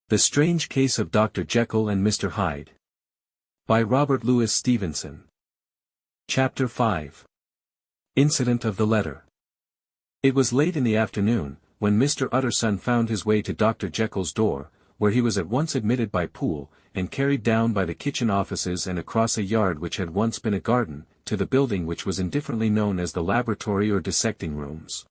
The Strange Case of Dr. Jekyll and Mr. Hyde. By Robert Louis Stevenson. Chapter 5. Incident of the Letter. It was late in the afternoon, when Mr. Utterson found his way to Dr. Jekyll's door, where he was at once admitted by Poole, and carried down by the kitchen offices and across a yard which had once been a garden, to the building which was indifferently known as the laboratory or dissecting rooms.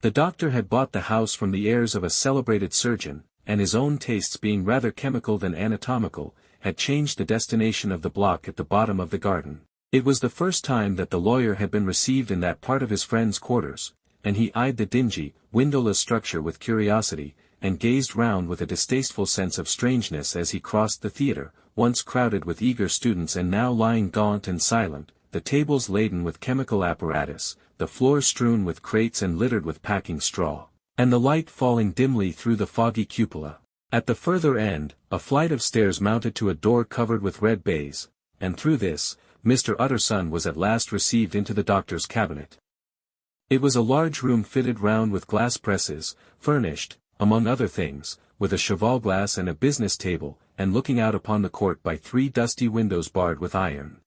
The doctor had bought the house from the heirs of a celebrated surgeon, and his own tastes being rather chemical than anatomical, had changed the destination of the block at the bottom of the garden. It was the first time that the lawyer had been received in that part of his friend's quarters, and he eyed the dingy, windowless structure with curiosity, and gazed round with a distasteful sense of strangeness as he crossed the theatre, once crowded with eager students and now lying gaunt and silent, the tables laden with chemical apparatus, the floor strewn with crates and littered with packing straw, and the light falling dimly through the foggy cupola. At the further end, a flight of stairs mounted to a door covered with red baize, and through this, Mr. Utterson was at last received into the doctor's cabinet. It was a large room fitted round with glass presses, furnished, among other things, with a cheval-glass and a business table, and looking out upon the court by 3 dusty windows barred with iron.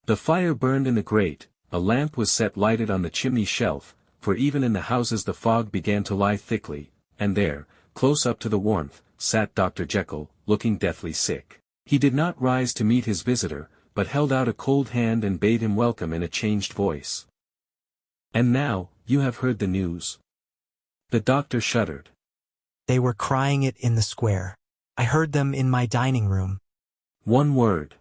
The fire burned in the grate, a lamp was set lighted on the chimney shelf, for even in the houses the fog began to lie thickly, and there, close up to the warmth, sat Dr. Jekyll, looking deathly sick. He did not rise to meet his visitor, but held out a cold hand and bade him welcome in a changed voice. "And now, you have heard the news?" The doctor shuddered. "They were crying it in the square. I heard them in my dining room." "One word.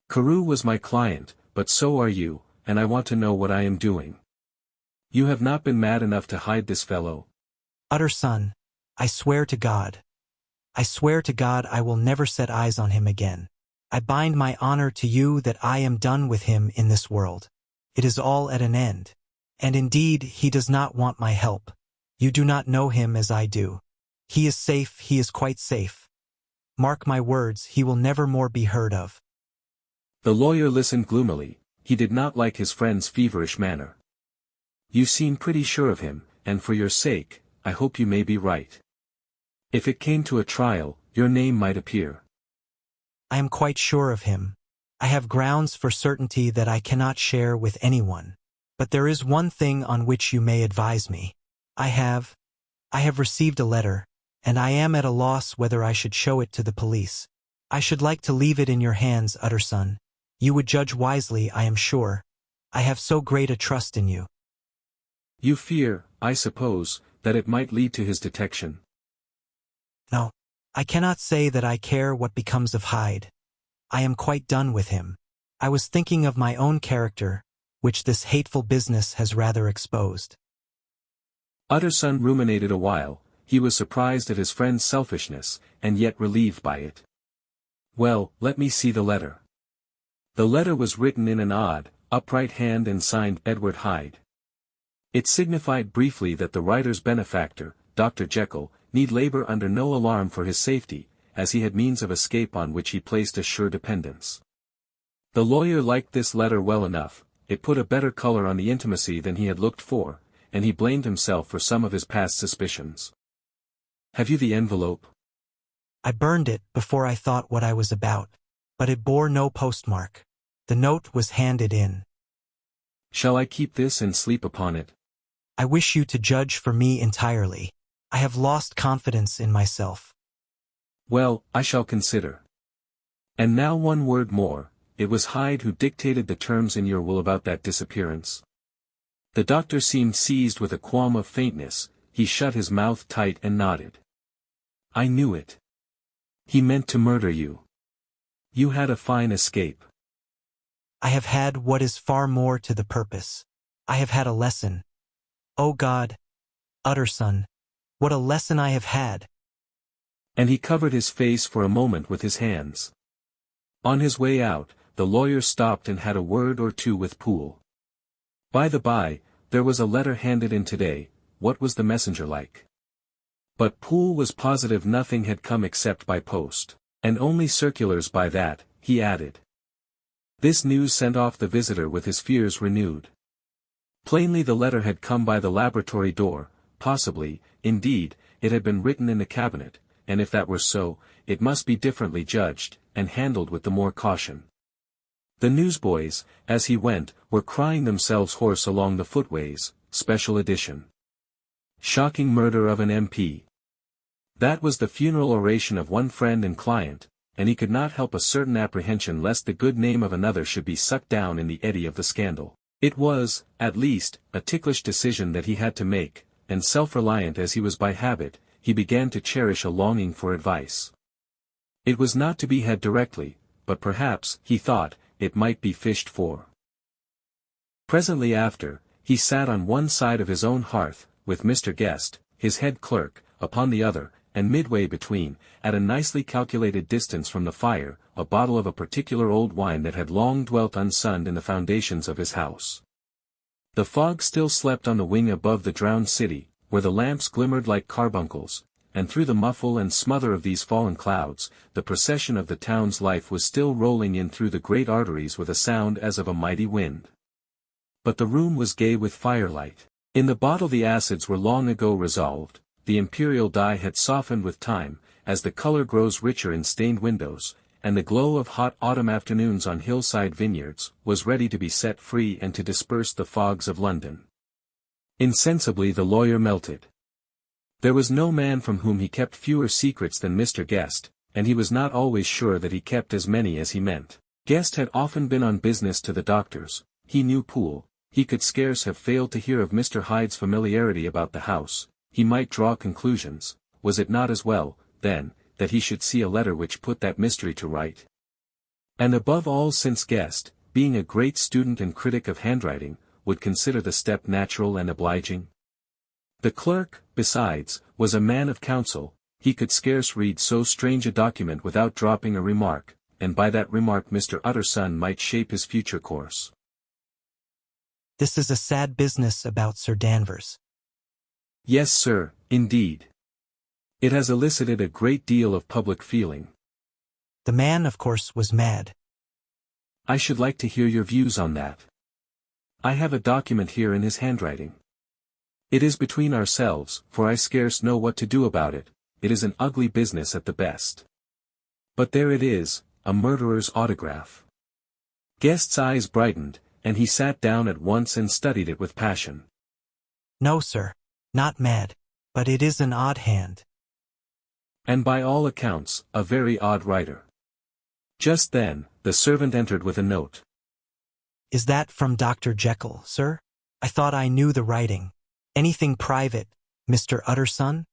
Carew was my client, but so are you, and I want to know what I am doing. You have not been mad enough to hide this fellow?" "Utterson, I swear to God. I swear to God I will never set eyes on him again. I bind my honor to you that I am done with him in this world. It is all at an end. And indeed he does not want my help. You do not know him as I do. He is safe, he is quite safe. Mark my words, he will never more be heard of." The lawyer listened gloomily. He did not like his friend's feverish manner. "You seem pretty sure of him, and for your sake, I hope you may be right. If it came to a trial, your name might appear." "I am quite sure of him. I have grounds for certainty that I cannot share with anyone. But there is one thing on which you may advise me. I have received a letter, and I am at a loss whether I should show it to the police. I should like to leave it in your hands, Utterson. You would judge wisely, I am sure. I have so great a trust in you." "You fear, I suppose, that it might lead to his detection?" "No. I cannot say that I care what becomes of Hyde. I am quite done with him. I was thinking of my own character, which this hateful business has rather exposed." Utterson ruminated a while. He was surprised at his friend's selfishness, and yet relieved by it. "Well, let me see the letter." The letter was written in an odd, upright hand and signed Edward Hyde. It signified briefly that the writer's benefactor, Dr. Jekyll, need labor under no alarm for his safety, as he had means of escape on which he placed a sure dependence. The lawyer liked this letter well enough. It put a better color on the intimacy than he had looked for, and he blamed himself for some of his past suspicions. "Have you the envelope?" "I burned it before I thought what I was about, but it bore no postmark. The note was handed in." "Shall I keep this and sleep upon it?" "I wish you to judge for me entirely. I have lost confidence in myself." "Well, I shall consider. And now one word more. It was Hyde who dictated the terms in your will about that disappearance?" The doctor seemed seized with a qualm of faintness. He shut his mouth tight and nodded. "I knew it. He meant to murder you. You had a fine escape." "I have had what is far more to the purpose. I have had a lesson. O God, Utterson, what a lesson I have had!" And he covered his face for a moment with his hands. On his way out, the lawyer stopped and had a word or two with Poole. "By the by, there was a letter handed in today. What was the messenger like?" But Poole was positive nothing had come except by post, and only circulars by that, he added. This news sent off the visitor with his fears renewed. Plainly the letter had come by the laboratory door, possibly, indeed, it had been written in the cabinet, and if that were so, it must be differently judged, and handled with the more caution. The newsboys, as he went, were crying themselves hoarse along the footways, special edition. Shocking murder of an MP. That was the funeral oration of one friend and client, and he could not help a certain apprehension lest the good name of another should be sucked down in the eddy of the scandal. It was, at least, a ticklish decision that he had to make, and self-reliant as he was by habit, he began to cherish a longing for advice. It was not to be had directly, but perhaps, he thought, it might be fished for. Presently after, he sat on one side of his own hearth, with Mr. Guest, his head clerk, upon the other, and midway between, at a nicely calculated distance from the fire, a bottle of a particular old wine that had long dwelt unsunned in the foundations of his house. The fog still slept on the wing above the drowned city, where the lamps glimmered like carbuncles, and through the muffle and smother of these fallen clouds, the procession of the town's life was still rolling in through the great arteries with a sound as of a mighty wind. But the room was gay with firelight. In the bottle the acids were long ago resolved, the imperial dye had softened with time, as the color grows richer in stained windows, and the glow of hot autumn afternoons on hillside vineyards was ready to be set free and to disperse the fogs of London. Insensibly the lawyer melted. There was no man from whom he kept fewer secrets than Mr. Guest, and he was not always sure that he kept as many as he meant. Guest had often been on business to the doctors, he knew Poole, he could scarce have failed to hear of Mr. Hyde's familiarity about the house, he might draw conclusions, was it not as well, then, that he should see a letter which put that mystery to right? And above all, since Guest, being a great student and critic of handwriting, would consider the step natural and obliging? The clerk, besides, was a man of counsel, he could scarce read so strange a document without dropping a remark, and by that remark Mr. Utterson might shape his future course. This is a sad business about Sir Danvers. Yes, sir, indeed. It has elicited a great deal of public feeling. The man, of course, was mad. I should like to hear your views on that. I have a document here in his handwriting. It is between ourselves, for I scarce know what to do about it, it is an ugly business at the best. But there it is, a murderer's autograph. Guest's eyes brightened, and he sat down at once and studied it with passion. No, sir, not mad, but it is an odd hand. And by all accounts, a very odd writer. Just then, the servant entered with a note. Is that from Dr. Jekyll, sir? I thought I knew the writing. Anything private, Mr. Utterson?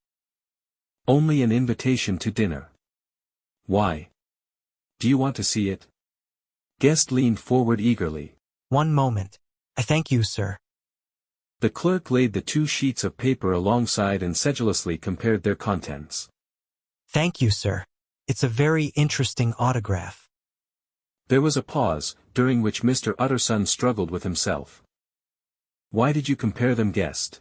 Only an invitation to dinner. Why? Do you want to see it? Guest leaned forward eagerly. One moment. I thank you, sir. The clerk laid the 2 sheets of paper alongside and sedulously compared their contents. Thank you, sir. It's a very interesting autograph. There was a pause, during which Mr. Utterson struggled with himself. Why did you compare them, Guest?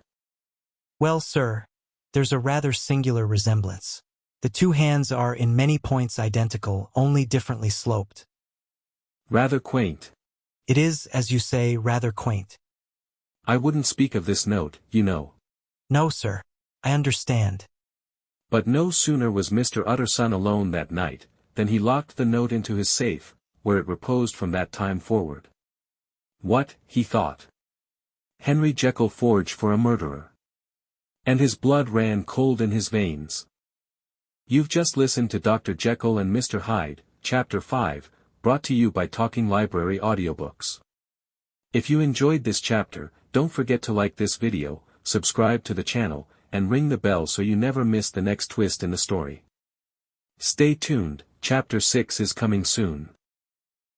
Well, sir, there's a rather singular resemblance. The 2 hands are in many points identical, only differently sloped. Rather quaint. It is, as you say, rather quaint. I wouldn't speak of this note, you know. No, sir. I understand. But no sooner was Mr. Utterson alone that night, than he locked the note into his safe, where it reposed from that time forward. What, he thought. Henry Jekyll forged for a murderer. And his blood ran cold in his veins. You've just listened to Dr. Jekyll and Mr. Hyde, Chapter 5, brought to you by Talking Library Audiobooks. If you enjoyed this chapter, don't forget to like this video, subscribe to the channel, and ring the bell so you never miss the next twist in the story. Stay tuned, Chapter 6 is coming soon.